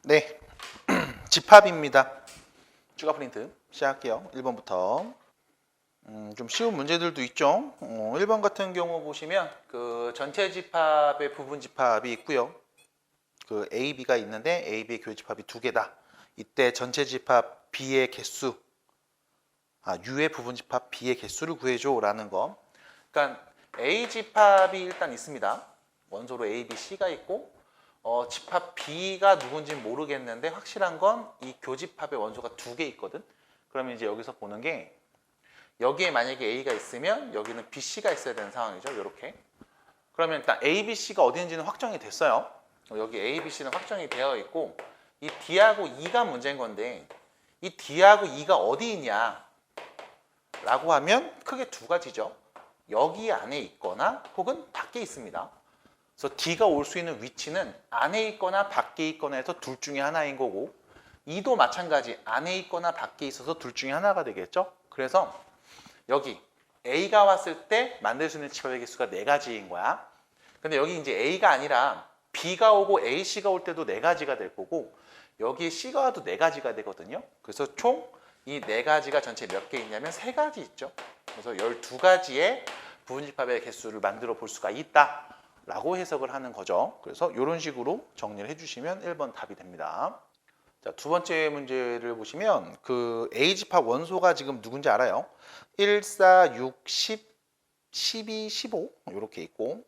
네, 집합입니다. 추가 프린트 시작할게요. 1번부터. 좀 쉬운 문제들도 있죠. 1번 같은 경우 보시면 그 전체 집합의 부분 집합이 있고요. 그 A, B가 있는데 A, B의 교집합이 두 개다. 이때 전체 집합 B의 개수, U의 부분 집합 B의 개수를 구해줘 라는 거. 그러니까 A 집합이 일단 있습니다. 원소로 A, B, C가 있고 집합 B가 누군지 모르겠는데 확실한 건 이 교집합의 원소가 두 개 있거든. 그러면 이제 여기서 보는 게 여기에 만약에 A가 있으면 여기는 B, C가 있어야 되는 상황이죠. 이렇게. 그러면 일단 A, B, C가 어디인지는 확정이 됐어요. 여기 A, B, C는 확정이 되어 있고 이 D하고 E가 문제인 건데 이 D하고 E가 어디 있냐 라고 하면 크게 두 가지죠. 여기 안에 있거나 혹은 밖에 있습니다. 그래서 D가 올 수 있는 위치는 안에 있거나 밖에 있거나 해서 둘 중에 하나인 거고 E도 마찬가지 안에 있거나 밖에 있어서 둘 중에 하나가 되겠죠. 그래서 여기 A가 왔을 때 만들 수 있는 집합의 개수가 네 가지인 거야. 근데 여기 이제 A가 아니라 B가 오고 A, C가 올 때도 네 가지가 될 거고 여기에 C가 와도 네 가지가 되거든요. 그래서 총 이 네 가지가 전체 몇 개 있냐면 세 가지 있죠. 그래서 12가지의 부분집합의 개수를 만들어 볼 수가 있다 라고 해석을 하는 거죠. 그래서 이런 식으로 정리를 해주시면 1번 답이 됩니다. 자, 두 번째 문제를 보시면 그 A집합 원소가 지금 누군지 알아요? 1, 4, 6, 10, 12, 15 이렇게 있고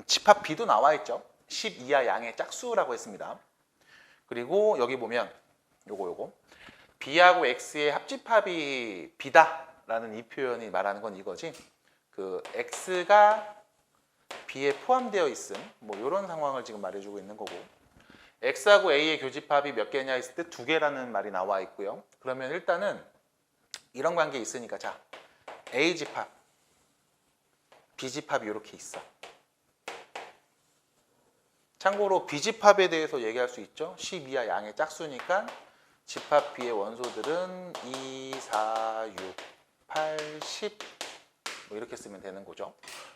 집합 B도 나와 있죠. 10 이하 양의 짝수라고 했습니다. 그리고 여기 보면 요거 B하고 X의 합집합이 B다라는 이 표현이 말하는 건 이거지. 그 X가 B에 포함되어 있음 뭐 이런 상황을 지금 말해주고 있는 거고 X하고 A의 교집합이 몇 개냐 했을 때 두 개라는 말이 나와 있고요. 그러면 일단은 이런 관계 있으니까 자 A집합, B집합이 이렇게 있어. 참고로 B집합에 대해서 얘기할 수 있죠. 10 이하 양의 짝수니까 집합 B의 원소들은 2, 4, 6, 8, 10 뭐 이렇게 쓰면 되는 거죠.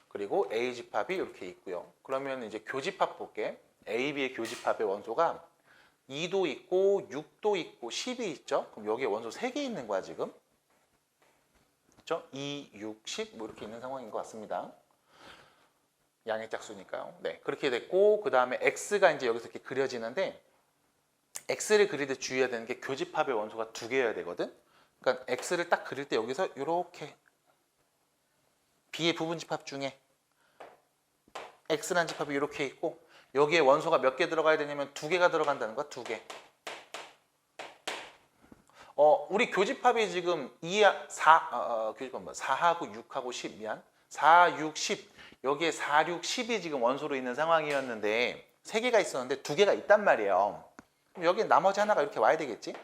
그리고 A집합이 이렇게 있고요. 그러면 이제 교집합 볼게. A, B의 교집합의 원소가 2도 있고 6도 있고 10이 있죠. 그럼 여기에 원소 3개 있는 거야 지금. 그렇죠? 2, 6, 10 뭐 이렇게 있는 상황인 것 같습니다. 양의 짝수니까요. 네, 그렇게 됐고 그 다음에 X가 이제 여기서 이렇게 그려지는데 X를 그릴 때 주의해야 되는 게 교집합의 원소가 두 개여야 되거든. 그러니까 X를 딱 그릴 때 여기서 이렇게 B의 부분 집합 중에 X라는 집합이 이렇게 있고 여기에 원소가 몇 개 들어가야 되냐면 두 개가 들어간다는 거야. 두 개. 우리 교집합이 지금 교집합 4하고 6하고 10 미안. 4, 6, 10 여기에 4, 6, 10이 지금 원소로 있는 상황이었는데 세 개가 있었는데 두 개가 있단 말이에요. 그럼 여기 나머지 하나가 이렇게 와야 되겠지?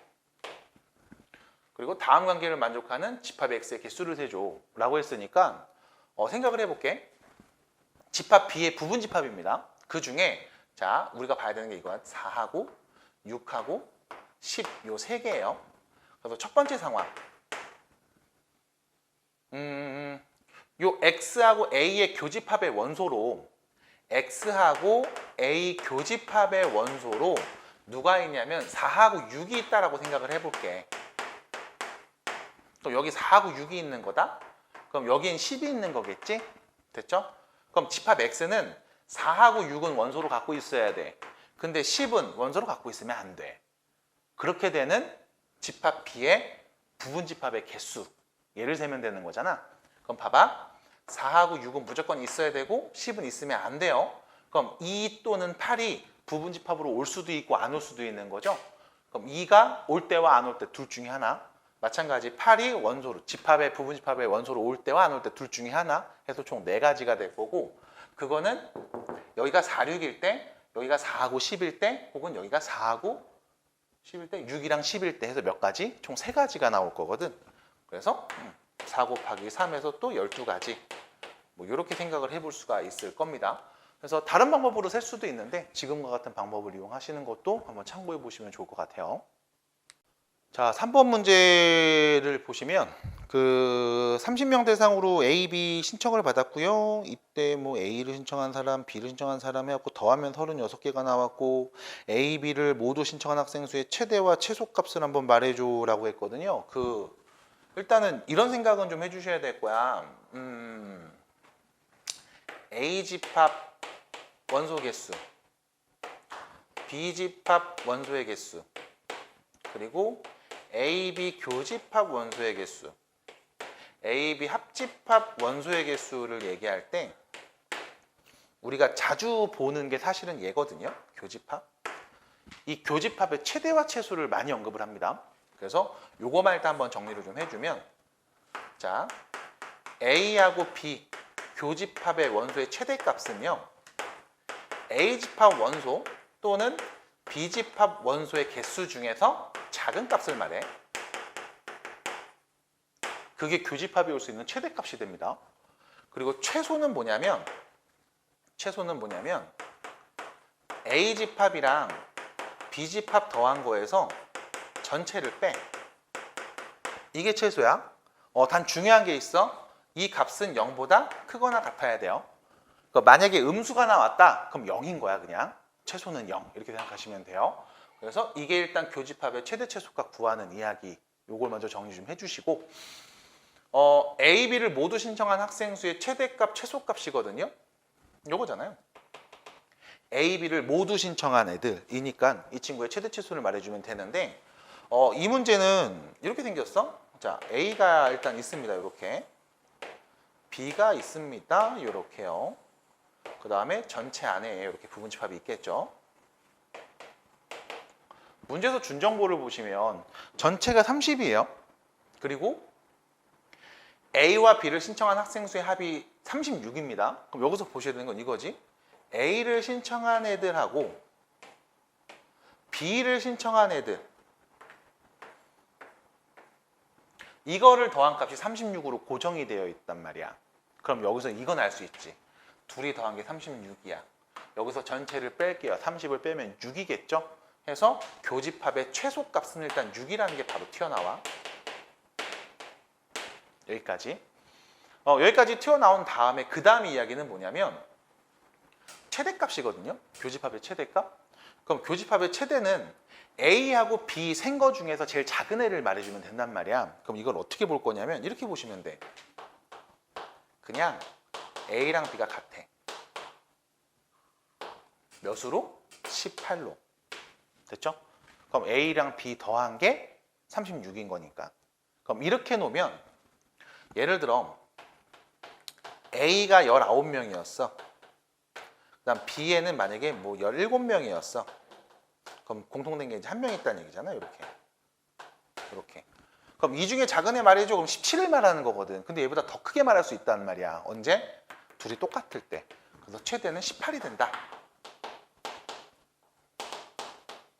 그리고 다음 관계를 만족하는 집합 X의 개수를 세줘 라고 했으니까 생각을 해볼게. 집합 B의 부분 집합입니다. 그 중에 자 우리가 봐야 되는 게 이거야. 4하고 6하고 10 요 세 개예요. 그래서 첫 번째 상황 요 X하고 A의 교집합의 원소로 X하고 A 교집합의 원소로 누가 있냐면 4하고 6이 있다라고 생각을 해볼게. 또 여기 4하고 6이 있는 거다? 그럼 여긴 10이 있는 거겠지? 됐죠? 그럼 집합 X는 4하고 6은 원소로 갖고 있어야 돼. 근데 10은 원소로 갖고 있으면 안 돼. 그렇게 되는 집합 B의 부분 집합의 개수. 얘를 세면 되는 거잖아. 그럼 봐봐. 4하고 6은 무조건 있어야 되고 10은 있으면 안 돼요. 그럼 2 또는 8이 부분 집합으로 올 수도 있고 안 올 수도 있는 거죠. 그럼 2가 올 때와 안 올 때 둘 중에 하나. 마찬가지 8이 원소로 집합의 부분 집합의 원소로 올 때와 안 올 때 둘 중에 하나 해서 총 4가지가 될 거고 그거는 여기가 4, 6일 때 여기가 4하고 10일 때 혹은 여기가 4하고 10일 때 6이랑 10일 때 해서 몇 가지? 총 3가지가 나올 거거든. 그래서 4 곱하기 3에서 또 12가지 뭐 이렇게 생각을 해볼 수가 있을 겁니다. 그래서 다른 방법으로 셀 수도 있는데 지금과 같은 방법을 이용하시는 것도 한번 참고해 보시면 좋을 것 같아요. 자, 3번 문제를 보시면 그 30명 대상으로 A, B 신청을 받았고요. 이때 뭐 A를 신청한 사람, B를 신청한 사람 해갖고 더하면 36개가 나왔고 A, B를 모두 신청한 학생 수의 최대와 최소값을 한번 말해줘라고 했거든요. 일단은 이런 생각은 좀 해주셔야 될 거야. A 집합 원소 개수, B 집합 원소의 개수, 그리고 AB 교집합 원소의 개수, AB 합집합 원소의 개수를 얘기할 때 우리가 자주 보는 게 사실은 얘거든요. 교집합. 이 교집합의 최대와 최소를 많이 언급을 합니다. 그래서 요거만 일단 한번 정리를 좀 해주면, 자, A하고 B 교집합의 원소의 최대값은요, A집합 원소 또는 B집합 원소의 개수 중에서 작은 값을 말해. 그게 교집합이 올 수 있는 최대값이 됩니다. 그리고 최소는 뭐냐면 A집합이랑 B집합 더한 거에서 전체를 빼. 이게 최소야. 단 중요한 게 있어. 이 값은 0보다 크거나 같아야 돼요. 그러니까 만약에 음수가 나왔다, 그럼 0인 거야 그냥. 최소는 0 이렇게 생각하시면 돼요. 그래서 이게 일단 교집합의 최대 최소값 구하는 이야기. 요걸 먼저 정리 좀 해주시고, A, B를 모두 신청한 학생 수의 최대값, 최소값이거든요. 요거잖아요. A, B를 모두 신청한 애들이니까 이 친구의 최대 최소를 말해주면 되는데, 이 문제는 이렇게 생겼어. 자, A가 일단 있습니다. 이렇게. B가 있습니다. 이렇게요. 그 다음에 전체 안에 이렇게 부분집합이 있겠죠. 문제에서 준 정보를 보시면 전체가 30이에요. 그리고 A와 B를 신청한 학생 수의 합이 36입니다. 그럼 여기서 보셔야 되는 건 이거지. A를 신청한 애들하고 B를 신청한 애들, 이거를 더한 값이 36으로 고정이 되어 있단 말이야. 그럼 여기서 이건 알 수 있지. 둘이 더한 게 36이야. 여기서 전체를 뺄게요. 30을 빼면 6이겠죠? 해서 교집합의 최소값은 일단 6이라는 게 바로 튀어나와. 여기까지. 여기까지 튀어나온 다음에 그 다음 이야기는 뭐냐면 최대값이거든요. 교집합의 최대값. 그럼 교집합의 최대는 A하고 B 생거 중에서 제일 작은 애를 말해주면 된단 말이야. 그럼 이걸 어떻게 볼 거냐면 이렇게 보시면 돼. 그냥 A랑 B가 같아. 몇으로? 18로. 됐죠? 그럼 A랑 B 더한 게 36인 거니까. 그럼 이렇게 놓으면 예를 들어 A가 19명이었어. 그 다음 B에는 만약에 뭐 17명이었어. 그럼 공통된 게 이제 한 명 있다는 얘기잖아. 이렇게. 그럼 이 중에 작은 애 말이죠. 그럼 17을 말하는 거거든. 근데 얘보다 더 크게 말할 수 있단 말이야. 언제? 둘이 똑같을 때. 그래서 최대는 18이 된다.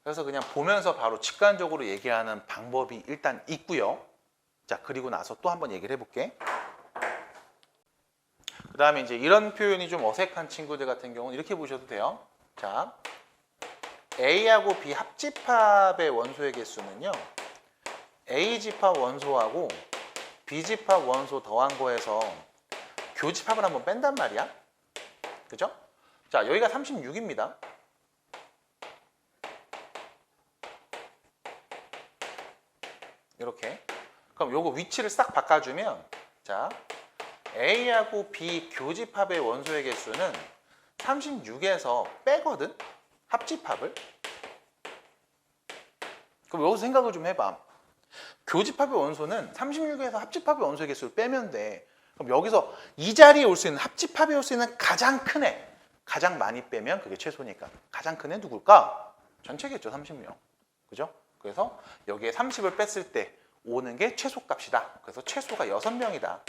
그래서 그냥 보면서 바로 직관적으로 얘기하는 방법이 일단 있고요. 자, 그리고 나서 또 한번 얘기를 해볼게. 그 다음에 이제 이런 표현이 좀 어색한 친구들 같은 경우는 이렇게 보셔도 돼요. 자, A하고 B 합집합의 원소의 개수는요, A집합 원소하고 B집합 원소 더한 거에서 교집합을 한번 뺀단 말이야. 그죠? 자, 여기가 36입니다. 이렇게. 그럼 요거 위치를 싹 바꿔주면, 자, A하고 B 교집합의 원소의 개수는 36에서 빼거든? 합집합을. 그럼 여기서 생각을 좀 해봐. 교집합의 원소는 36에서 합집합의 원소의 개수를 빼면 돼. 그럼 여기서 이 자리에 올 수 있는, 합집합에 올 수 있는 가장 큰 애, 가장 많이 빼면 그게 최소니까 가장 큰 애 누굴까? 전체겠죠. 30명. 그죠? 그래서 여기에 30을 뺐을 때 오는 게 최소값이다. 그래서 최소가 6명이다.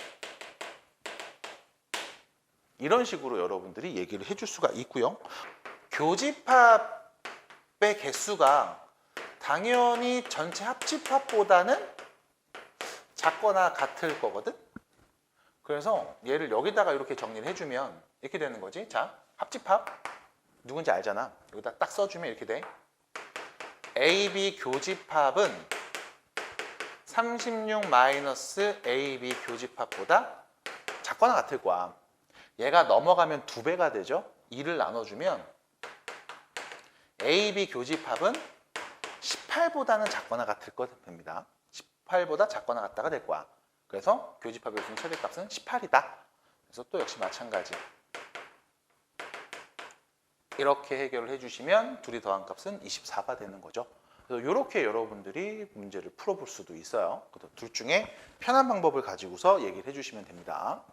이런 식으로 여러분들이 얘기를 해줄 수가 있고요. 교집합의 개수가 당연히 전체 합집합보다는 작거나 같을 거거든. 그래서 얘를 여기다가 이렇게 정리를 해주면 이렇게 되는 거지. 자, 합집합 누군지 알잖아. 여기다 딱 써주면 이렇게 돼. AB 교집합은 36 마이너스 AB 교집합보다 작거나 같을 거야. 얘가 넘어가면 2배가 되죠. 2를 나눠주면 AB 교집합은 18보다는 작거나 같을 겁니다. 18보다 작거나 같다가 될 거야. 그래서 교집합의 요즘 최대값은 18이다. 그래서 또 역시 마찬가지. 이렇게 해결을 해주시면 둘이 더한 값은 24가 되는 거죠. 그래서 이렇게 여러분들이 문제를 풀어볼 수도 있어요. 그래서 둘 중에 편한 방법을 가지고서 얘기를 해주시면 됩니다.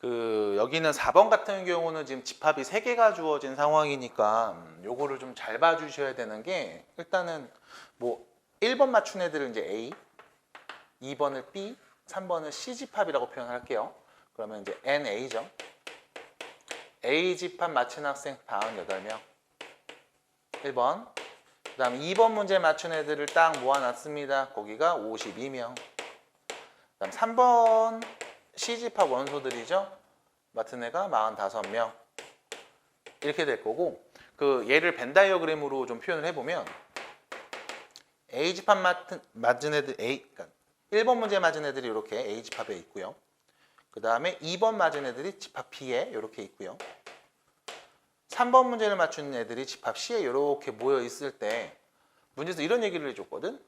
여기는 4번 같은 경우는 지금 집합이 3개가 주어진 상황이니까 요거를 좀 잘 봐주셔야 되는 게 일단은 뭐 1번 맞춘 애들은 이제 A, 2번을 B, 3번을 C 집합이라고 표현할게요. 그러면 이제 NA죠. A 집합 맞힌 학생 48명. 1번. 그 다음 2번 문제 맞춘 애들을 딱 모아놨습니다. 거기가 52명. 그 다음 3번 C 집합 원소들이죠. 맡은 애가 45명. 이렇게 될 거고, 얘를 벤 다이어그램으로 좀 표현을 해보면, A 집합 맞은 애들, 그러니까 1번 문제 맞은 애들이 이렇게 A 집합에 있고요. 그 다음에 2번 맞은 애들이 집합 B에 이렇게 있고요. 3번 문제를 맞춘 애들이 집합 C에 이렇게 모여 있을 때 문제에서 이런 얘기를 해줬거든.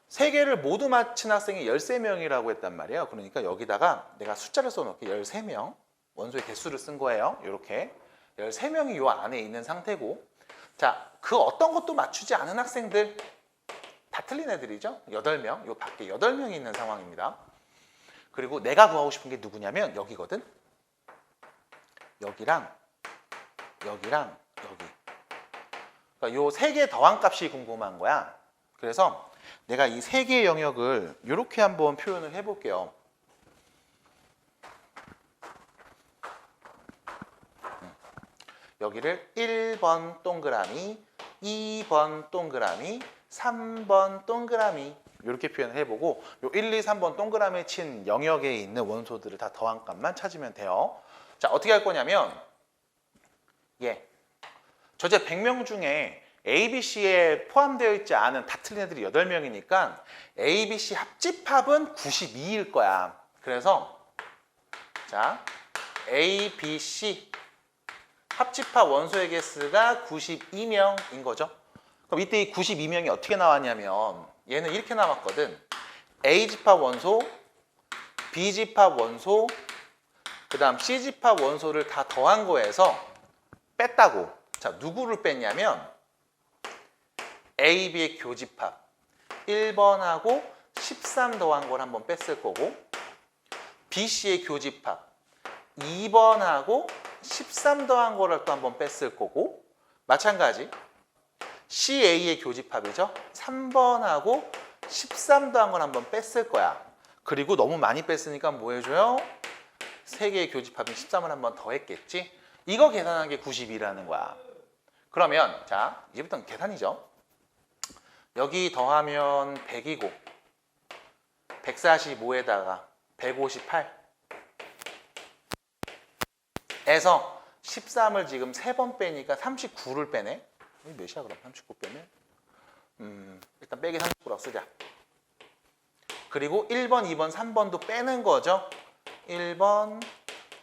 3개를 모두 맞힌 학생이 13명이라고 했단 말이에요. 그러니까 여기다가 내가 숫자를 써놓을게. 13명. 원소의 개수를 쓴 거예요. 이렇게. 13명이 이 안에 있는 상태고, 자, 그 어떤 것도 맞추지 않은 학생들 다 틀린 애들이죠. 8명. 이 밖에 8명이 있는 상황입니다. 그리고 내가 구하고 싶은 게 누구냐면 여기거든. 여기랑 여기랑 여기. 그러니까 요 3개 더한 값이 궁금한 거야. 그래서 내가 이 3개의 영역을 이렇게 한번 표현을 해볼게요. 여기를 1번 동그라미, 2번 동그라미, 3번 동그라미 이렇게 표현을 해보고 요 1, 2, 3번 동그라미에 친 영역에 있는 원소들을 다 더한 값만 찾으면 돼요. 자, 어떻게 할 거냐면 저제 100명 중에 A, B, C에 포함되어 있지 않은 다 틀린 애들이 8명이니까 A, B, C 합집합은 92일 거야. 그래서 자, A, B, C 합집합 원소의 개수가 92명인 거죠. 그럼 이때 이 92명이 어떻게 나왔냐면 얘는 이렇게 나왔거든. A 집합 원소, B 집합 원소, 그 다음 C 집합 원소를 다 더한 거에서 뺐다고. 자, 누구를 뺐냐면 A, B의 교집합 1번하고 13 더한 걸 한번 뺐을 거고, B, C의 교집합 2번하고 13 더한 거를 또 한번 뺐을 거고, 마찬가지 C, A의 교집합이죠. 3번하고 13 더한 걸 한번 뺐을 거야. 그리고 너무 많이 뺐으니까 뭐 해줘요? 3개의 교집합인 13을 한번 더했겠지. 이거 계산한 게 92라는 거야. 그러면 자, 이제부터는 계산이죠. 여기 더하면 100이고 145에다가 158 에서 13을 지금 3번 빼니까 39를 빼네. 몇이야 그럼 39 빼면? 일단 빼기 39라고 쓰자. 그리고 1번, 2번, 3번도 빼는 거죠. 1번,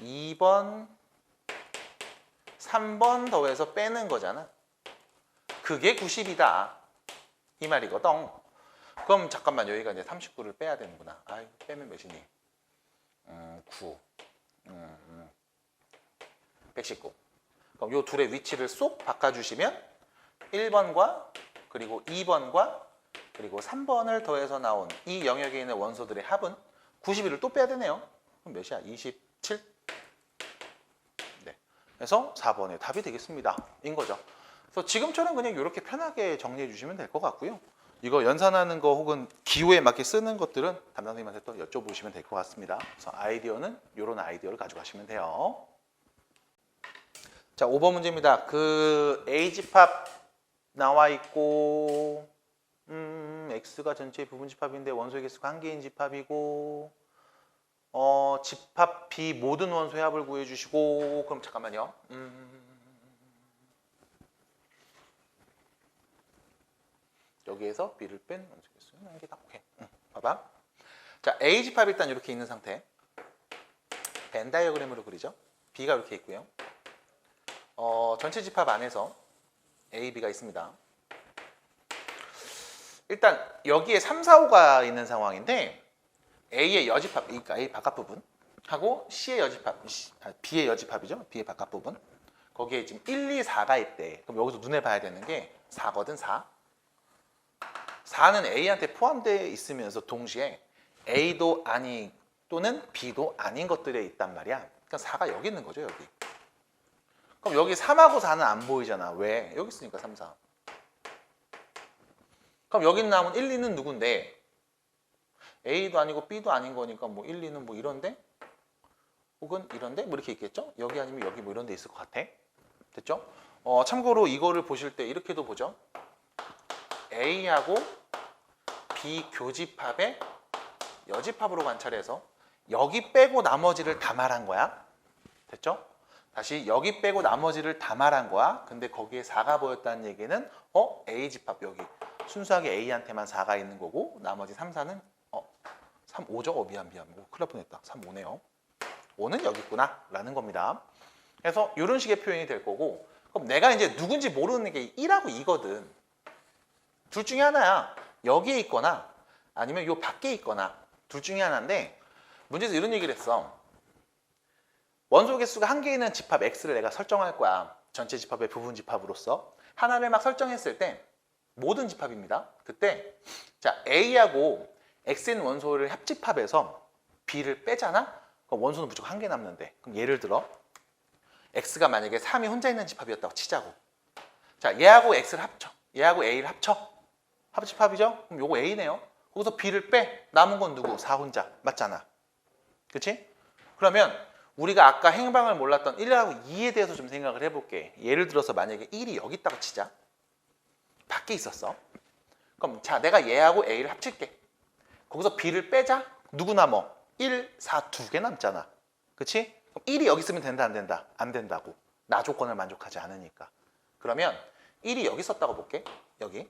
2번, 3번 더해서 빼는 거잖아. 그게 90이다. 이 말이거든. 그럼 잠깐만 여기가 이제 39를 빼야 되는구나. 아이, 빼면 몇이니? 9. 119. 그럼 요 둘의 위치를 쏙 바꿔주시면 1번과 그리고 2번과 그리고 3번을 더해서 나온 이 영역에 있는 원소들의 합은 91을 또 빼야 되네요. 그럼 몇이야? 27? 네. 그래서 4번의 답이 되겠습니다. 인 거죠. 그래서 지금처럼 그냥 이렇게 편하게 정리해 주시면 될 것 같고요. 이거 연산하는 거 혹은 기호에 맞게 쓰는 것들은 담당 선생님한테 또 여쭤보시면 될 것 같습니다. 그래서 아이디어는 이런 아이디어를 가져가시면 돼요. 자, 5번 문제입니다. A집합 나와 있고 X가 전체의 부분 집합인데 원소의 개수가 한 개인 집합이고 집합 B 모든 원소의 합을 구해주시고, 그럼 잠깐만요. 여기에서 B를 뺀 원소의 개수는 한 개다. 오케이. 바로 봐봐. 자, A 집합이 일단 이렇게 있는 상태. 벤 다이어그램으로 그리죠. B가 이렇게 있고요. 전체 집합 안에서 A, B가 있습니다. 일단 여기에 3, 4, 5가 있는 상황인데 A의 여집합, 그러니까 A 바깥 부분 하고 C의 여집합, B의 여집합이죠. B의 바깥 부분. 거기에 지금 1, 2, 4가 있대. 그럼 여기서 눈에 봐야 되는 게 4거든, 4. 4는 A한테 포함되어 있으면서 동시에 A도 아닌 또는 B도 아닌 것들에 있단 말이야. 그러니까 4가 여기 있는 거죠, 여기. 그럼 여기 3하고 4는 안 보이잖아. 왜? 여기 있으니까 3, 4. 그럼 여기 남은 1, 2는 누군데? A도 아니고 B도 아닌 거니까 뭐 1, 2는 뭐 이런데? 혹은 이런데? 뭐 이렇게 있겠죠? 여기 아니면 여기 뭐 이런 데 있을 것 같아. 됐죠? 참고로 이거를 보실 때 이렇게도 보죠. A하고 B 교집합의 여집합으로 관찰해서 여기 빼고 나머지를 다 말한 거야. 됐죠? 다시 여기 빼고 나머지를 다 말한 거야. 근데 거기에 4가 보였다는 얘기는 A 집합 여기 순수하게 A한테만 4가 있는 거고 나머지 3, 4는 3, 5죠? 미안. 큰일 날 뻔했다. 3, 5네요. 5는 여기 있구나 라는 겁니다. 그래서 이런 식의 표현이 될 거고 그럼 내가 이제 누군지 모르는 게 1하고 2거든. 둘 중에 하나야. 여기에 있거나 아니면 요 밖에 있거나 둘 중에 하나인데 문제에서 이런 얘기를 했어. 원소 개수가 한 개 있는 집합 X를 내가 설정할 거야. 전체 집합의 부분 집합으로서. 하나를 막 설정했을 때 모든 집합입니다. 그때 자 A하고 X인 원소를 합집합해서 B를 빼잖아? 그럼 원소는 무조건 한 개 남는데. 그럼 예를 들어 X가 만약에 3이 혼자 있는 집합이었다고 치자고. 자 얘하고 X를 합쳐. 얘하고 A를 합쳐. 합집합이죠? 그럼 요거 A네요. 거기서 B를 빼. 남은 건 누구? 4 혼자. 맞잖아. 그치? 그러면 우리가 아까 행방을 몰랐던 1하고 2에 대해서 좀 생각을 해볼게. 예를 들어서 만약에 1이 여기 있다고 치자. 밖에 있었어. 그럼 자 내가 얘하고 A를 합칠게. 거기서 B를 빼자. 누구 남어? 1, 4 두 개 남잖아. 그치? 그럼 1이 여기 있으면 된다 안 된다? 안 된다고. 나 조건을 만족하지 않으니까. 그러면 1이 여기 있었다고 볼게. 여기.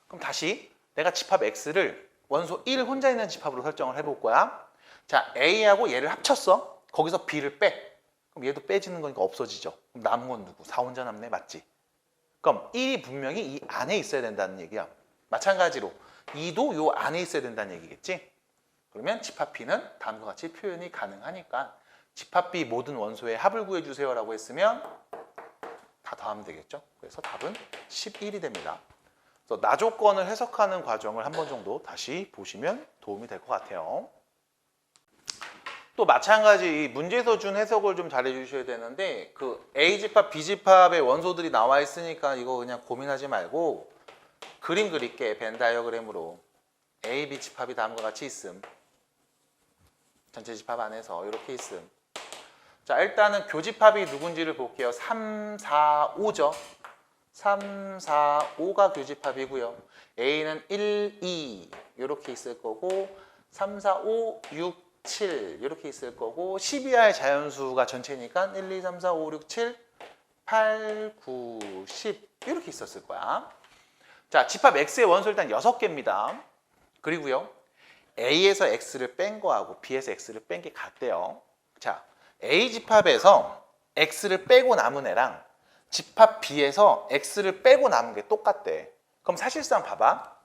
그럼 다시 내가 집합 X를 원소 1 혼자 있는 집합으로 설정을 해볼 거야. 자, A하고 얘를 합쳤어. 거기서 B를 빼. 그럼 얘도 빼지는 거니까 없어지죠. 그럼 남은 건 누구? 4 혼자 남네. 맞지? 그럼 1이 분명히 이 안에 있어야 된다는 얘기야. 마찬가지로 2도 요 안에 있어야 된다는 얘기겠지? 그러면 집합 B는 다음과 같이 표현이 가능하니까 집합 B 모든 원소의 합을 구해주세요라고 했으면 다 더하면 되겠죠? 그래서 답은 11이 됩니다. 그래서 나 조건을 해석하는 과정을 한 번 정도 다시 보시면 도움이 될 것 같아요. 또 마찬가지 이 문제에서 준 해석을 좀 잘해 주셔야 되는데 그 A집합, B집합의 원소들이 나와 있으니까 이거 그냥 고민하지 말고 그림 그릴게. 벤 다이어그램으로 A, B집합이 다음과 같이 있음. 전체 집합 안에서 이렇게 있음. 자 일단은 교집합이 누군지를 볼게요. 3, 4, 5죠. 3, 4, 5가 교집합이고요. A는 1, 2 이렇게 있을 거고 3, 4, 5, 6, 7 이렇게 있을 거고 12하의 자연수가 전체니까 1, 2, 3, 4, 5, 6, 7, 8, 9, 10 이렇게 있었을 거야. 자 집합 X의 원소 일단 6개입니다. 그리고요 A에서 X를 뺀 거하고 B에서 X를 뺀 게 같대요. 자 A집합에서 X를 빼고 남은 애랑 집합 B에서 X를 빼고 남은 게 똑같대. 그럼 사실상 봐봐.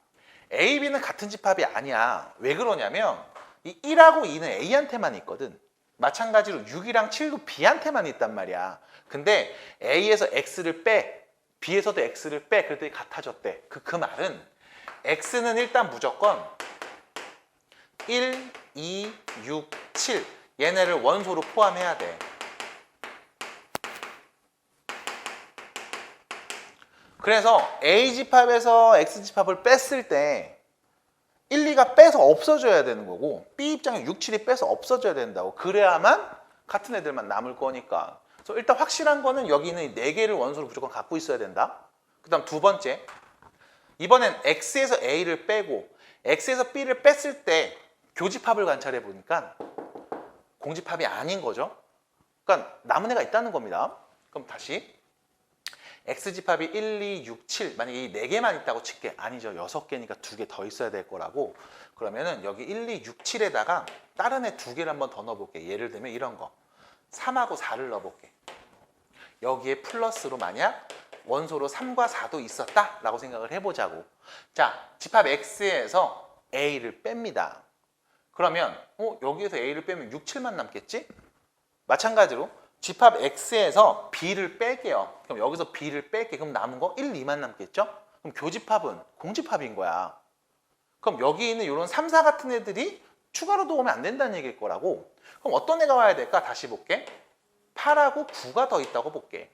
A, B는 같은 집합이 아니야. 왜 그러냐면 이 1하고 2는 A한테만 있거든. 마찬가지로 6이랑 7도 B한테만 있단 말이야. 근데 A에서 X를 빼, B에서도 X를 빼. 그랬더니 같아졌대. 그 말은 X는 일단 무조건 1, 2, 6, 7 얘네를 원소로 포함해야 돼. 그래서 A집합에서 X집합을 뺐을 때 1, 2가 빼서 없어져야 되는 거고 B 입장에 6, 7이 빼서 없어져야 된다고. 그래야만 같은 애들만 남을 거니까. 그래서 일단 확실한 거는 여기는 4개를 원소로 무조건 갖고 있어야 된다. 그 다음 두 번째. 이번엔 X에서 A를 빼고 X에서 B를 뺐을 때 교집합을 관찰해 보니까 공집합이 아닌 거죠. 그러니까 남은 애가 있다는 겁니다. 그럼 다시 X집합이 1, 2, 6, 7 만약에 이 4개만 있다고 칠게. 아니죠. 6개니까 2개 더 있어야 될 거라고. 그러면은 여기 1, 2, 6, 7에다가 다른 애 2개를 한번 더 넣어볼게. 예를 들면 이런 거 3하고 4를 넣어볼게. 여기에 플러스로 만약 원소로 3과 4도 있었다 라고 생각을 해보자고. 자, 집합 X에서 A를 뺍니다. 그러면 여기에서 A를 빼면 6, 7만 남겠지? 마찬가지로 집합 X에서 B를 뺄게요. 그럼 여기서 B를 뺄게. 그럼 남은 거 1, 2만 남겠죠? 그럼 교집합은 공집합인 거야. 그럼 여기 있는 이런 3, 4 같은 애들이 추가로 들어오면 안 된다는 얘기일 거라고. 그럼 어떤 애가 와야 될까? 다시 볼게. 8하고 9가 더 있다고 볼게.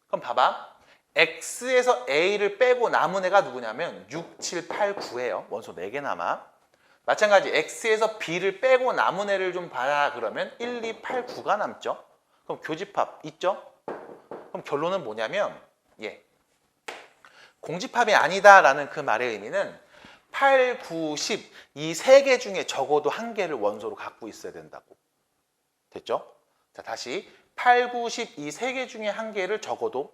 그럼 봐봐. X에서 A를 빼고 남은 애가 누구냐면 6, 7, 8, 9예요. 원소 4개 남아. 마찬가지 X에서 B를 빼고 남은 애를 좀 봐라 그러면 1, 2, 8, 9가 남죠. 그럼 교집합 있죠? 그럼 결론은 뭐냐면 공집합이 아니다라는 그 말의 의미는 8, 9, 10 이 3개 중에 적어도 한 개를 원소로 갖고 있어야 된다고. 됐죠? 자, 다시 8, 9, 10 이 3개 중에 한 개를 적어도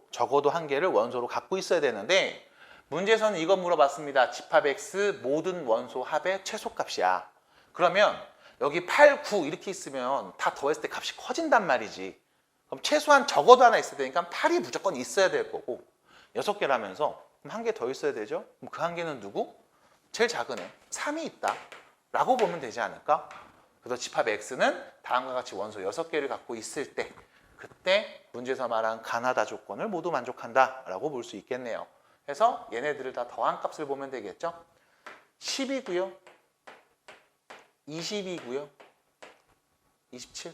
한 개를 원소로 갖고 있어야 되는데 문제에서는 이거 물어봤습니다. 집합 X 모든 원소 합의 최소값이야. 그러면 여기 8, 9 이렇게 있으면 다 더했을 때 값이 커진단 말이지. 그럼 최소한 적어도 하나 있어야 되니까 8이 무조건 있어야 될 거고 6개라면서 그럼 한 개 더 있어야 되죠? 그럼 그 한 개는 누구? 제일 작은 애 3이 있다 라고 보면 되지 않을까? 그래서 집합 X는 다음과 같이 원소 6개를 갖고 있을 때 그때 문제에서 말한 가나다 조건을 모두 만족한다 라고 볼 수 있겠네요. 그래서 얘네들을 다 더한 값을 보면 되겠죠. 10이고요. 20이고요. 27.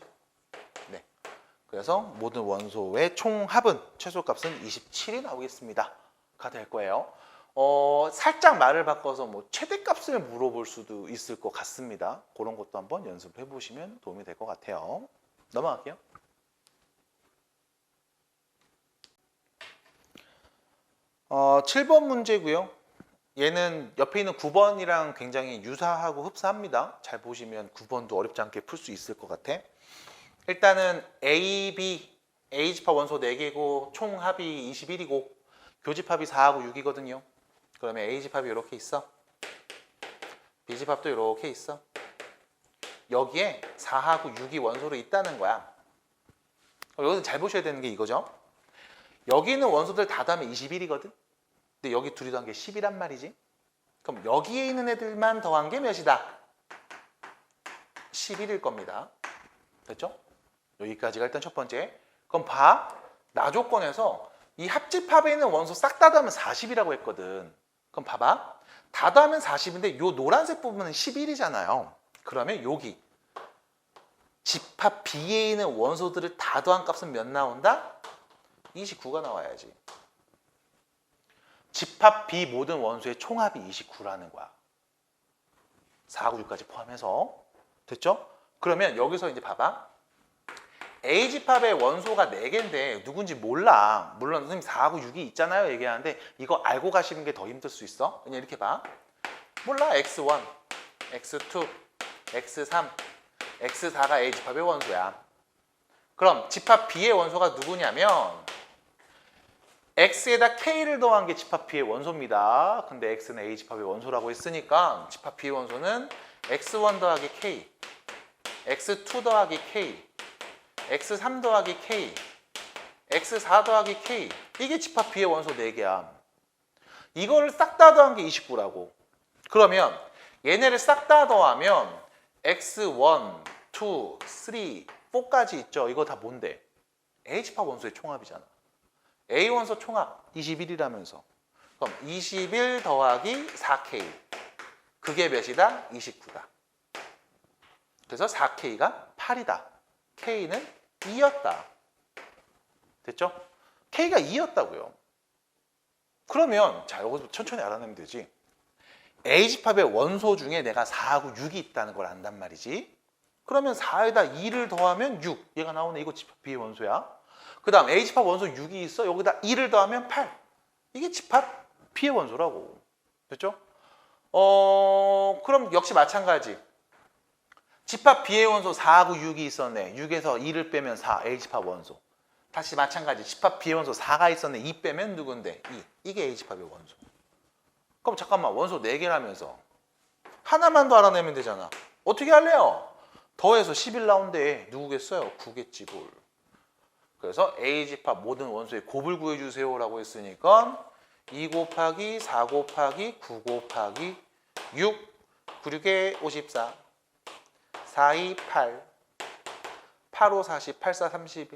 네. 그래서 모든 원소의 총합은 최소값은 27이 나오겠습니다. 가 될 거예요. 살짝 말을 바꿔서 뭐 최대값을 물어볼 수도 있을 것 같습니다. 그런 것도 한번 연습해 보시면 도움이 될 것 같아요. 넘어갈게요. 어, 7번 문제고요. 얘는 옆에 있는 9번이랑 굉장히 유사하고 흡사합니다. 잘 보시면 9번도 어렵지 않게 풀 수 있을 것 같아. 일단은 A, B, A집합 원소 4개고 총합이 21이고 교집합이 4하고 6이거든요. 그러면 A집합이 이렇게 있어. B집합도 이렇게 있어. 여기에 4하고 6이 원소로 있다는 거야. 여기서 잘 보셔야 되는 게 이거죠. 여기 있는 원소들 다 더하면 21이거든. 근데 여기 둘이 더한 게 10이란 말이지. 그럼 여기에 있는 애들만 더한 게 몇이다? 11일 겁니다. 됐죠? 여기까지가 일단 첫 번째. 그럼 봐. 나 조건에서 이 합집합에 있는 원소 싹 다 더하면 40이라고 했거든. 그럼 봐봐. 다 더하면 40인데 요 노란색 부분은 11이잖아요. 그러면 여기 집합 B에 있는 원소들을 다 더한 값은 몇 나온다? 29가 나와야지. 집합 B 모든 원소의 총합이 29라는 거야. 4하고 6까지 포함해서. 됐죠? 그러면 여기서 이제 봐봐. A집합의 원소가 4개인데 누군지 몰라. 물론 선생님 4하고 6이 있잖아요 얘기하는데 이거 알고 가시는 게 더 힘들 수 있어. 그냥 이렇게 봐. 몰라. X1, X2, X3, X4가 A집합의 원소야. 그럼 집합 B의 원소가 누구냐면 X에다 K를 더한 게 집합 B의 원소입니다. 근데 X는 A집합의 원소라고 했으니까 집합 B의 원소는 X1 더하기 K, X2 더하기 K, X3 더하기 K, X4 더하기 K. 이게 집합 B의 원소 4개야. 이거를 싹 다 더한 게 29라고. 그러면 얘네를 싹 다 더하면 X1, 2, 3, 4까지 있죠. 이거 다 뭔데? A집합 원소의 총합이잖아. A 원소 총합 21이라면서. 그럼 21 더하기 4K. 그게 몇이다? 29다. 그래서 4K가 8이다. K는 2였다. 됐죠? K가 2였다고요. 그러면 자, 여기서 천천히 알아내면 되지. A집합의 원소 중에 내가 4하고 6이 있다는 걸 안단 말이지. 그러면 4에다 2를 더하면 6. 얘가 나오네. 이거 집합 B의 원소야. 그 다음 A집합 원소 6이 있어. 여기다 2를 더하면 8. 이게 집합 B의 원소라고. 됐죠? 그럼 역시 마찬가지. 집합 B의 원소 4하고 6이 있었네. 6에서 2를 빼면 4, A집합 원소. 다시 마찬가지 집합 B의 원소 4가 있었네. 2 빼면 누군데? 2. 이게 A 집합의 원소. 그럼 잠깐만 원소 4개라면서 하나만 더 알아내면 되잖아. 어떻게 할래요? 더해서 11 나온대. 누구겠어요? 9겠지 뭘. 그래서 A 집합 모든 원소의 곱을 구해주세요 라고 했으니까 2 곱하기 4 곱하기 9 곱하기 6 9, 6에 54 4, 2, 8 8, 5, 40 8, 4, 32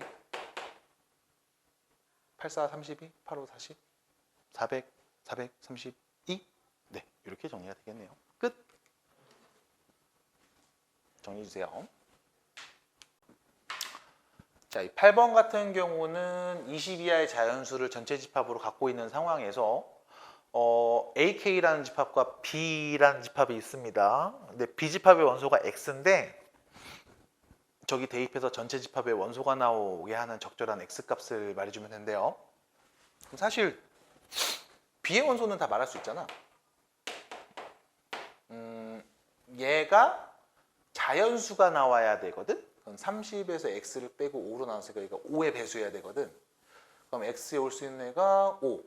8, 4, 32 8, 5, 40 400, 432 네, 이렇게 정리가 되겠네요. 끝. 정리해주세요. 자, 이 8번 같은 경우는 20 이하의 자연수를 전체 집합으로 갖고 있는 상황에서 AK라는 집합과 B라는 집합이 있습니다. 근데 B 집합의 원소가 X인데 저기 대입해서 전체 집합의 원소가 나오게 하는 적절한 X값을 말해주면 되는데요. 사실 B의 원소는 다 말할 수 있잖아. 얘가 자연수가 나와야 되거든. 그럼 30에서 X를 빼고 5로 나왔으니까 얘가 5의 배수여야 되거든. 그럼 X에 올 수 있는 애가 5.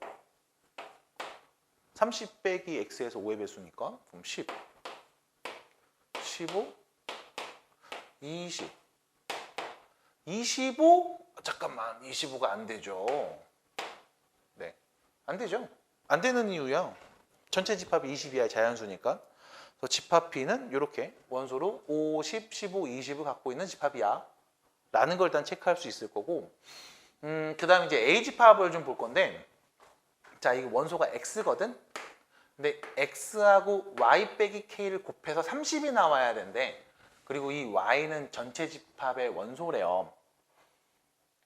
30 빼기 X에서 5의 배수니까 그럼 10, 15, 20, 25? 잠깐만 25가 안 되죠. 네, 안 되죠. 안 되는 이유야. 전체 집합이 20 이하의 자연수니까. 그래서 집합 B는 이렇게 원소로 5, 10, 15, 20을 갖고 있는 집합이야 라는 걸 일단 체크할 수 있을 거고 그 다음에 이제 A 집합을 좀 볼 건데 자, 이거 원소가 X거든? 근데 X하고 Y 빼기 K를 곱해서 30이 나와야 된대. 그리고 이 Y는 전체 집합의 원소래요.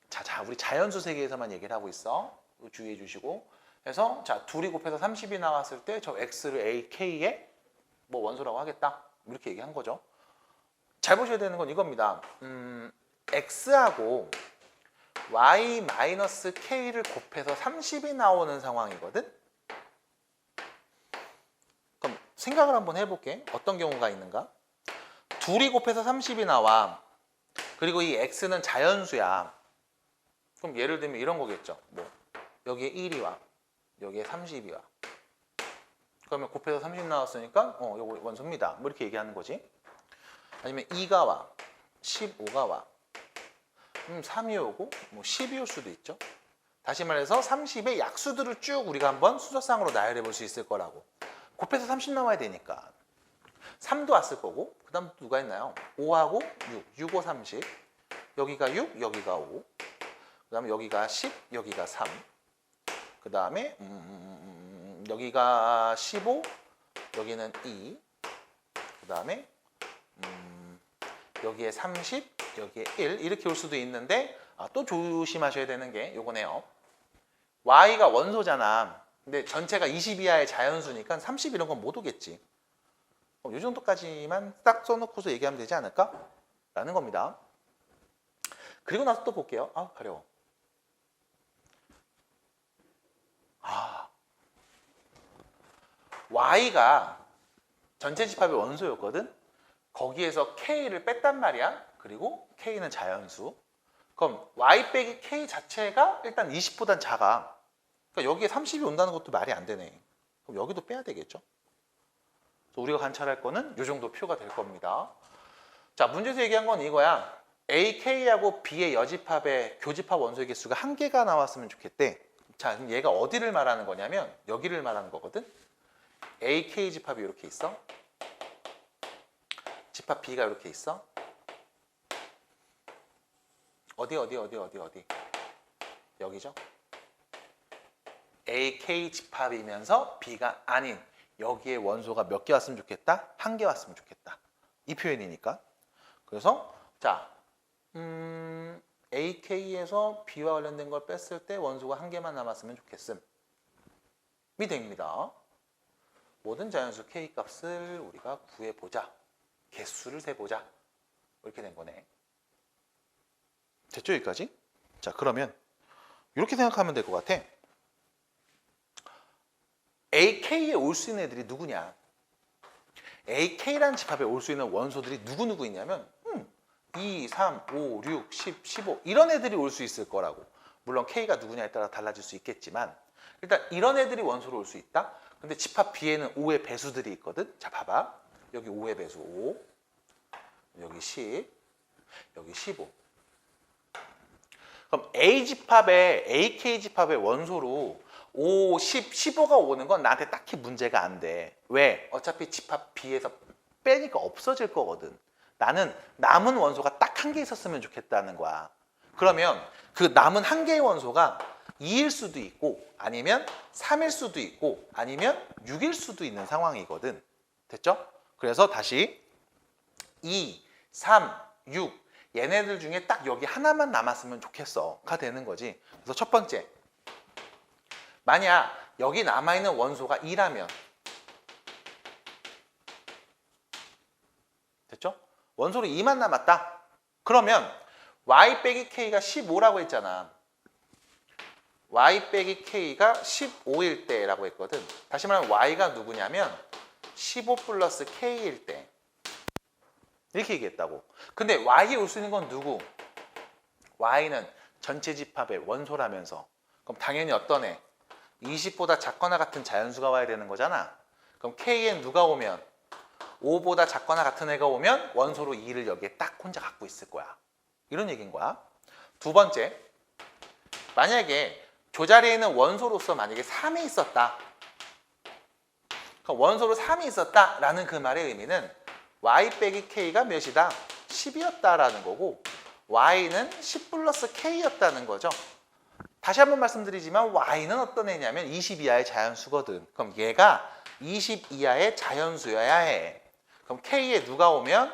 자, 우리 자연수 세계에서만 얘기를 하고 있어. 주의해 주시고. 그래서 자, 둘이 곱해서 30이 나왔을 때 저 X를 A, K의 뭐 원소라고 하겠다. 이렇게 얘기한 거죠. 잘 보셔야 되는 건 이겁니다. X하고 Y-K를 곱해서 30이 나오는 상황이거든. 그럼 생각을 한번 해볼게. 어떤 경우가 있는가? 둘이 곱해서 30이 나와. 그리고 이 X는 자연수야. 그럼 예를 들면 이런 거겠죠. 뭐 여기에 1이 와. 여기에 30이 와. 그러면 곱해서 30 나왔으니까 요거 원소입니다. 뭐 이렇게 얘기하는 거지. 아니면 2가 와. 15가 와. 3이 오고 뭐 10이 올 수도 있죠. 다시 말해서 30의 약수들을 쭉 우리가 한번 수적상으로 나열해 볼 수 있을 거라고. 곱해서 30 나와야 되니까 3도 왔을 거고 그 다음 누가 있나요? 5하고 6, 6, 5, 30 여기가 6, 여기가 5 그 다음에 여기가 10, 여기가 3 그 다음에 여기가 15 여기는 2 그 다음에 여기에 30 여기에 1 이렇게 올 수도 있는데 또 조심하셔야 되는 게 요거네요. Y가 원소잖아. 근데 전체가 20 이하의 자연수니까 30 이런 건 못 오겠지. 이 정도까지만 딱 써놓고서 얘기하면 되지 않을까? 라는 겁니다. 그리고 나서 또 볼게요. 가려워. Y가 전체 집합의 원소였거든? 거기에서 K를 뺐단 말이야. 그리고 K는 자연수. 그럼 Y 빼기 K 자체가 일단 20보단 작아. 그러니까 여기에 30이 온다는 것도 말이 안 되네. 그럼 여기도 빼야 되겠죠? 그래서 우리가 관찰할 거는 이 정도 표가 될 겁니다. 자, 문제에서 얘기한 건 이거야. AK하고 B의 여집합의 교집합 원소의 개수가 1개가 나왔으면 좋겠대. 자, 그럼 얘가 어디를 말하는 거냐면 여기를 말하는 거거든. AK 집합이 이렇게 있어. 집합 B가 이렇게 있어. 어디 여기죠. AK 집합이면서 B가 아닌 여기에 원소가 몇 개 왔으면 좋겠다? 1개 왔으면 좋겠다. 이 표현이니까. 그래서 자 AK에서 B와 관련된 걸 뺐을 때 원소가 1개만 남았으면 좋겠음. 이 됩니다. 모든 자연수 K 값을 우리가 구해보자. 개수를 세보자. 이렇게 된 거네. 됐죠, 여기까지? 자, 그러면 이렇게 생각하면 될 것 같아. AK에 올 수 있는 애들이 누구냐? AK라는 집합에 올 수 있는 원소들이 누구 있냐면 2, 3, 5, 6, 10, 15 이런 애들이 올 수 있을 거라고. 물론 K가 누구냐에 따라 달라질 수 있겠지만 일단 이런 애들이 원소로 올 수 있다. 근데 집합 B에는 5의 배수들이 있거든. 자, 봐봐. 여기 5의 배수 5, 여기 10, 여기 15. 그럼 A집합에 AK집합의 원소로 5, 10, 15가 오는 건 나한테 딱히 문제가 안 돼. 왜? 어차피 집합 B에서 빼니까 없어질 거거든. 나는 남은 원소가 딱 한 개 있었으면 좋겠다는 거야. 그러면 그 남은 한 개의 원소가 2일 수도 있고 아니면 3일 수도 있고 아니면 6일 수도 있는 상황이거든. 됐죠? 그래서 다시 2, 3, 6 얘네들 중에 딱 여기 하나만 남았으면 좋겠어가 되는 거지. 그래서 첫 번째, 만약 여기 남아있는 원소가 2라면 됐죠? 원소로 2만 남았다. 그러면 y 빼기 k가 15라고 했잖아. y 빼기 k가 15일 때라고 했거든. 다시 말하면 y가 누구냐면 15 플러스 k일 때 이렇게 얘기했다고. 근데 y에 올 수 있는 건 누구? y는 전체 집합의 원소라면서. 그럼 당연히 어떤 애? 20보다 작거나 같은 자연수가 와야 되는 거잖아. 그럼 k엔 누가 오면? 5보다 작거나 같은 애가 오면 원소로 2를 여기에 딱 혼자 갖고 있을 거야. 이런 얘기인 거야. 두 번째, 만약에 조자리에 있는 원소로서 만약에 3이 있었다. 그럼 원소로 3이 있었다라는 그 말의 의미는 y 빼기 k가 몇이다? 10이었다라는 거고 y는 10 플러스 k였다는 거죠. 다시 한번 말씀드리지만 y는 어떤 애냐면 20 이하의 자연수거든. 그럼 얘가 20 이하의 자연수여야 해. 그럼 k에 누가 오면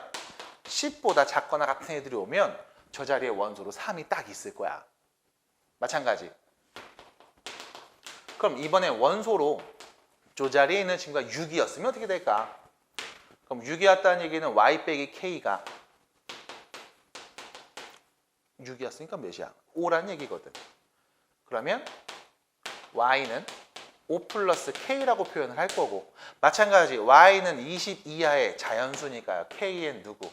10보다 작거나 같은 애들이 오면 저 자리에 원소로 3이 딱 있을 거야. 마찬가지. 그럼 이번에 원소로 저 자리에 있는 친구가 6이었으면 어떻게 될까? 그럼 6이었다는 얘기는 y 빼기 k가 6이었으니까 몇이야? 5라는 얘기거든. 그러면 y는 5 플러스 k라고 표현을 할 거고 마찬가지 y는 20 이하의 자연수니까요. k엔 누구?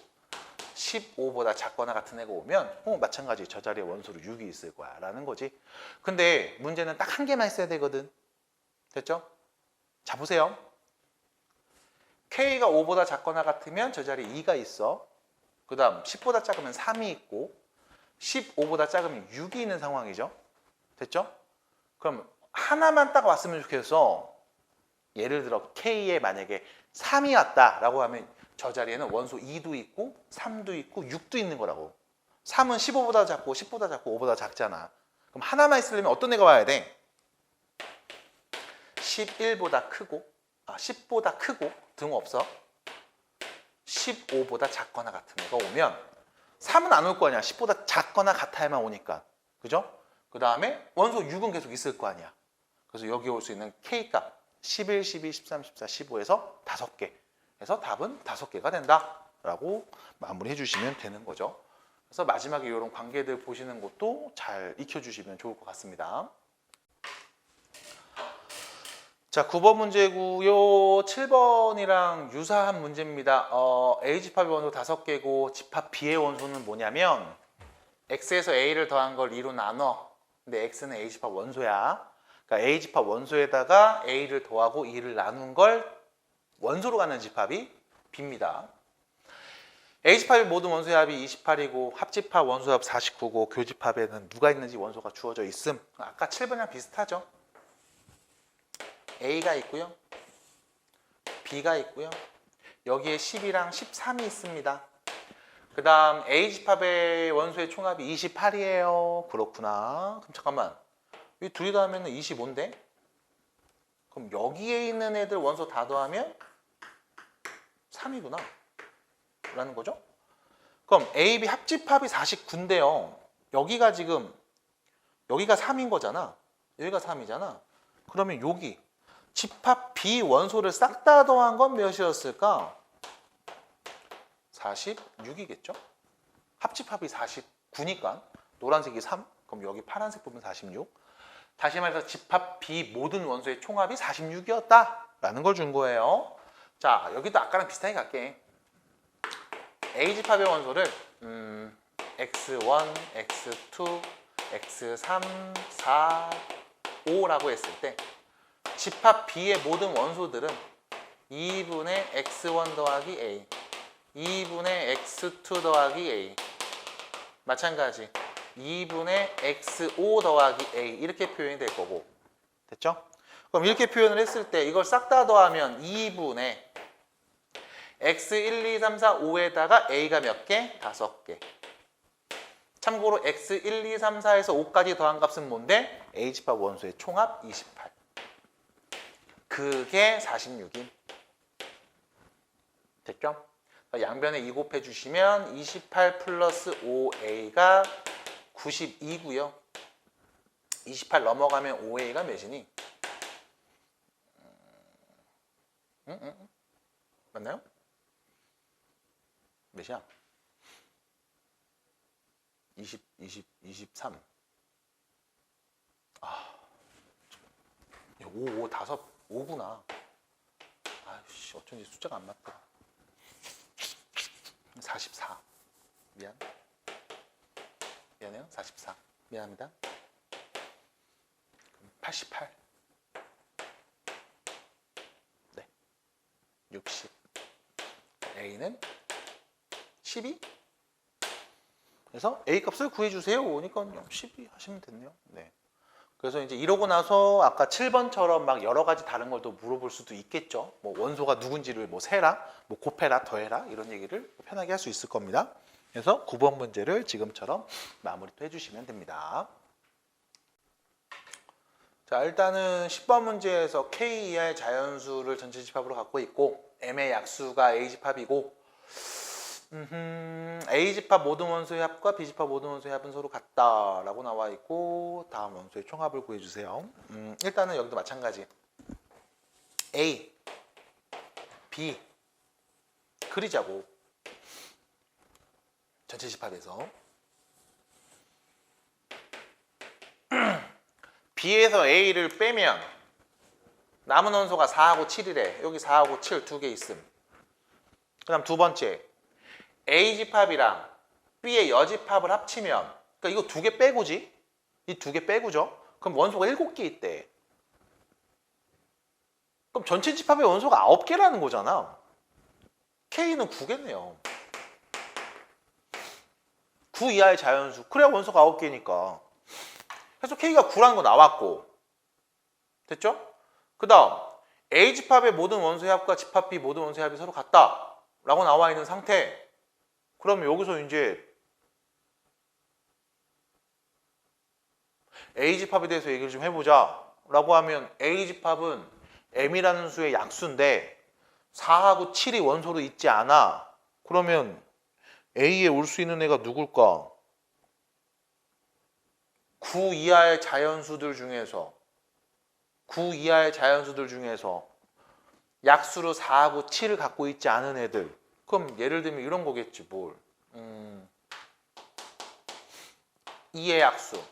15보다 작거나 같은 애가 오면 마찬가지 저 자리에 원소로 6이 있을 거야 라는 거지. 근데 문제는 딱 한 개만 있어야 되거든. 됐죠? 자 보세요. k가 5보다 작거나 같으면 저 자리에 2가 있어. 그 다음 10보다 작으면 3이 있고 15보다 작으면 6이 있는 상황이죠. 됐죠? 그럼 하나만 딱 왔으면 좋겠어. 예를 들어 K에 만약에 3이 왔다라고 하면 저 자리에는 원소 2도 있고 3도 있고 6도 있는 거라고. 3은 15보다 작고 10보다 작고 5보다 작잖아. 그럼 하나만 있으려면 어떤 애가 와야 돼? 11보다 크고 10보다 크고 등 없어. 15보다 작거나 같은 애가 오면 3은 안 올 거 아니야. 10보다 작거나 같아야만 오니까. 그죠? 그 다음에 원소 6은 계속 있을 거 아니야. 그래서 여기 올 수 있는 K값 11, 12, 13, 14, 15에서 5개 해서 답은 5개가 된다 라고 마무리해 주시면 되는 거죠. 그래서 마지막에 이런 관계들 보시는 것도 잘 익혀주시면 좋을 것 같습니다. 자, 9번 문제고요. 7번이랑 유사한 문제입니다. A집합의 원소 5개고 집합 B의 원소는 뭐냐면 X에서 A를 더한 걸 2로 나눠. 근데 X는 A집합 원소야. 그러니까 A집합 원소에다가 A를 더하고 2를 나눈 걸 원소로 가는 집합이 B입니다. A집합의 모든 원소의 합이 28이고 합집합 원소의 합 49고 교집합에는 누가 있는지 원소가 주어져 있음. 아까 7번이랑 비슷하죠. A가 있고요. B가 있고요. 여기에 10이랑 13이 있습니다. 그 다음 A집합의 원소의 총합이 28이에요. 그렇구나. 그럼 잠깐만. 이 둘이 더하면 25인데? 그럼 여기에 있는 애들 원소 다 더하면 3이구나. 라는 거죠. 그럼 A, B 합집합이 49인데요. 여기가 지금 여기가 3인 거잖아. 여기가 3이잖아. 그러면 여기 집합 B 원소를 싹 다 더한 건 몇이었을까? 46이겠죠? 합집합이 49니까 노란색이 3, 그럼 여기 파란색 부분 46. 다시 말해서 집합 B 모든 원소의 총합이 46이었다라는 걸 준 거예요. 자, 여기도 아까랑 비슷하게 갈게. A집합의 원소를 x1, x2, x3, 4, 5라고 했을 때 집합 B의 모든 원소들은 2분의 x1 더하기 a, 2분의 x2 더하기 a, 마찬가지 2분의 x5 더하기 a 이렇게 표현이 될 거고, 됐죠? 그럼 이렇게 표현을 했을 때 이걸 싹 다 더하면 2분의 x1, 2, 3, 4, 5에다가 a가 몇 개? 5개. 참고로 x1, 2, 3, 4에서 5까지 더한 값은 뭔데? A집합 원소의 총합 28. 그게 46인. 됐죠? 양변에 2 곱해 주시면 28 플러스 5a가 92고요. 28 넘어가면 5a가 몇이니? 맞나요? 몇이야? 23. 아, 5, 5구나. 아이씨, 어쩐지 숫자가 안 맞더라. 44. 미안해요. 44. 미안합니다. 88. 네. 60. A는 12. 그래서 A 값을 구해주세요. 그러니까 12 하시면 됐네요. 네. 그래서 이제 이러고 나서 아까 7번처럼 막 여러 가지 다른 걸 또 물어볼 수도 있겠죠. 뭐 원소가 누군지를 뭐 세라, 뭐 곱해라, 더해라 이런 얘기를 편하게 할 수 있을 겁니다. 그래서 9번 문제를 지금처럼 마무리도 해주시면 됩니다. 자, 일단은 10번 문제에서 K 이하의 자연수를 전체 집합으로 갖고 있고 M의 약수가 A집합이고 A집합 모든 원소의 합과 B집합 모든 원소의 합은 서로 같다라고 나와 있고 다음 원소의 총합을 구해주세요. 일단은 여기도 마찬가지. A, B 그리자고. 전체 집합에서 B에서 A를 빼면 남은 원소가 4하고 7이래. 여기 4하고 7 두 개 있음. 그 다음 두 번째 A집합이랑 B의 여집합을 합치면, 그러니까 이거 두 개 빼고지? 이 두 개 빼고죠? 그럼 원소가 7개 있대. 그럼 전체 집합의 원소가 9개라는 거잖아. K는 9개네요. 9 이하의 자연수. 그래야 원소가 9개니까. 그래서 K가 9라는 거 나왔고. 됐죠? 그 다음 A집합의 모든 원소의 합과 집합 B 모든 원소의 합이 서로 같다 라고 나와 있는 상태. 그러면 여기서 이제 A집합에 대해서 얘기를 좀 해보자 라고 하면 A집합은 M이라는 수의 약수인데 4하고 7이 원소로 있지 않아. 그러면 A에 올 수 있는 애가 누굴까? 9 이하의 자연수들 중에서 약수로 4하고 7을 갖고 있지 않은 애들. 그럼 예를 들면 이런 거겠지 뭘. 2의 약수.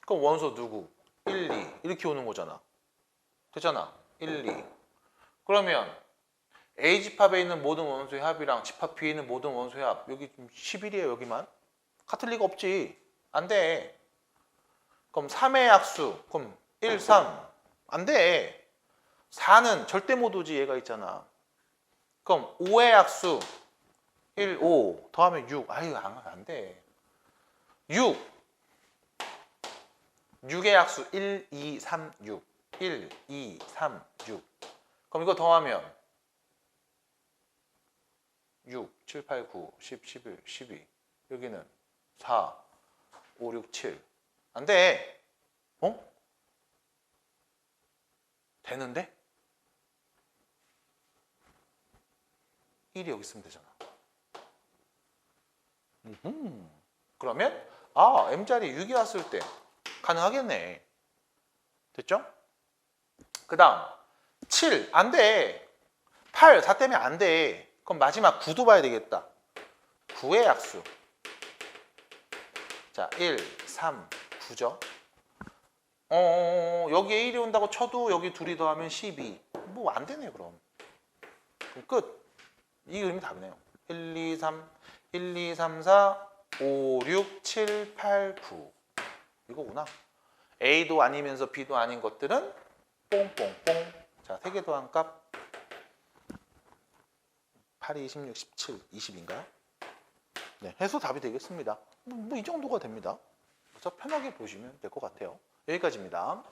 그럼 원소 누구? 1, 2 이렇게 오는 거잖아. 됐잖아. 1, 2. 그러면 A집합에 있는 모든 원소의 합이랑 집합 B에 있는 모든 원소의 합 여기 11이에요. 여기만. 같을 리가 없지. 안 돼. 그럼 3의 약수. 그럼 1, 3. 안 돼. 4는 절대 못 오지. 얘가 있잖아. 그럼 5의 약수. 1, 5. 더하면 6. 아유, 안 돼. 6. 6의 약수. 1, 2, 3, 6. 1, 2, 3, 6. 그럼 이거 더하면 6, 7, 8, 9, 10, 11, 12. 여기는 4, 5, 6, 7. 안 돼. 어? 되는데? 1이 여기 있으면 되잖아. 그러면 M자리 6이 왔을 때 가능하겠네. 됐죠? 그 다음 7. 안 돼. 8. 4 때문에 안 돼. 그럼 마지막 9도 봐야 되겠다. 9의 약수. 자, 1, 3, 9죠. 여기에 1이 온다고 쳐도 여기 둘이 더하면 12. 뭐 안 되네 그럼. 그럼 끝. 이 그림이 답이네요. 1, 2, 3, 4, 5, 6, 7, 8, 9 이거구나. A도 아니면서 B도 아닌 것들은 뽕뽕뽕. 자, 3개 더한 값 8, 26, 17, 20인가요? 네, 해서 답이 되겠습니다. 뭐 이 정도가 됩니다. 그래서 편하게 보시면 될 것 같아요. 여기까지입니다.